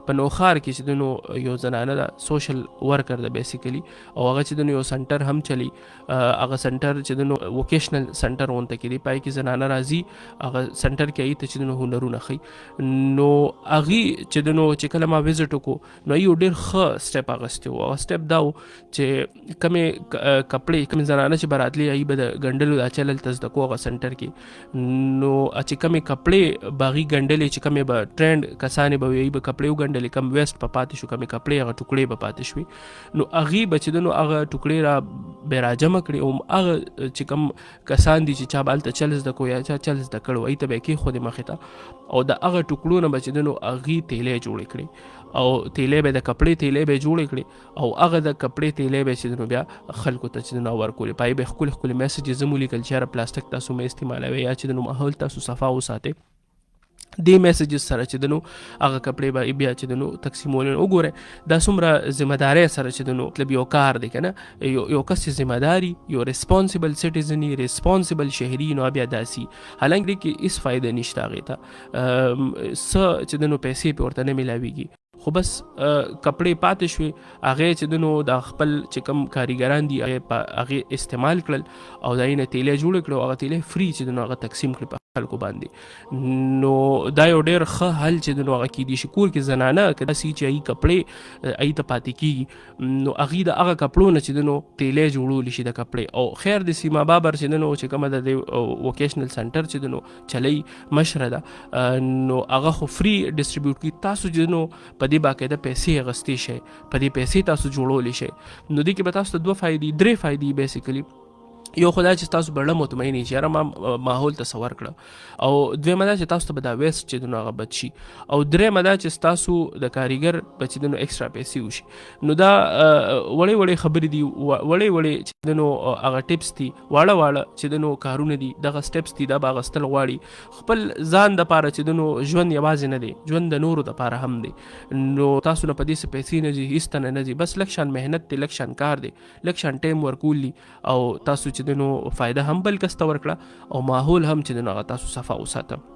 په نوخار کې چې دنو یو زنانه ده سوشل ورکر ده بیسیکلی او هغه چې دنو یو سنټر هم چلی هغه سنټر چې دنو ووکیشنل سنټر اونته کې دی پای کې زنانه راځي هغه سنټر کې ایت چې دنو هنرونه خي نو اغي چې دنو چې کله ما وزټ وکړو نو یو ډیر ښه سټپ اغستو او سټپ داو چې کمه کپړې کمه زنانه چې براتلی ای به د ګندلو د چلل تز د کوغه سنټر کې نو چې کمه کپړې باغی ګندلې چې کمه به ټرند کسانې به وي به کپړې وګندلې کم ویست په پاتې شو کمه کپړې هغه ټوکړې به پاتې شوې نو اغي بچدنو هغه ټوکړې را بیراجم کړي او هغه چې کم کسان دي چې چا بالته چلز د کو یا چا چلز د کړو ای ته به کې خو د مخه تا او د هغه ټوکړو نه بچدنو اغي تیلې جوړ کړي او تیلې به د کپړې تیلې به جوړ کړي او هغه د کپړې تیلې به چې بیا خلکو ته چې نو ورکول پای به خپل میسیجز زمولي کلچر پلاستیک تاسو مې استعمالوي یا چې نو ماحول تاسو صفا وساتئ دی میسیجز سره چې دنو هغه کپړې به بیا چې دنو تقسیمول وګوره دا څومره ذمہ داري سره چې دنو مطلب یو کار دی کنه یو کس ذمہ داری یو ریسپانسیبل سټیزن ریسپانسیبل شهری نو بیا داسي حالانکه کې اس فائدہ نشته غیتا چې دنو پیسې په ورته نه ملاويږي خو بس کپړې پاتې شوي هغه چې دنو د خپل چې کم کاریګران دي هغه استعمال کړل او داینه تیلې جوړ کړو هغه تیلې فری چې دنو هغه تقسیم کړل په خلکو باندې نو دا یو ډېر ښه حل چې دنو هغه کې دي شکور کې زنانه کدا سي چې ای کپړې ای ته پاتې کیږي نو هغه د هغه کپړو نه چې دنو تیلې جوړول شي د کپړې او خیر د سیما بابر چې دنو چې کومه د ووکیشنل سنټر چې دنو چلی مشره ده نو هغه خو فری ډیسټریبیوټ کی تاسو چې دنو په دې باقاعده پیسې غستې شي په دې پیسې تاسو جوړولې شي نو دې کې به تاسو ته 2 فائدې 3 فائدې بیسیکلی یو خدای چې تاسو بڑا مطمئن شئ چې ما ماحول تصور کړ او دویمه دا چې تاسو ته به دا ویست چې دنو هغه بچي او دریمه دا چې تاسو د کاریګر بچی دنو ایکسترا پیسې وشي نو دا وړې خبرې دي وړې چې دنو هغه ټیپس دي واړه چې دنو کارونه دي دغه سټیپس دي دا باغستل غواړي خپل ځان د پاره چې دنو ژوند یوازې نه دی ژوند د نورو د پاره هم دی نو تاسو نه پدې څه پیسې نه دي هیڅ نه دي بس لکشان مهنت دی لکشان کار دی لکشان ټیم ورکول دي او تاسو چې دنو فائدہ هم بل کس ته ورکړه او ماحول هم چې دنو تاسو صفا وساته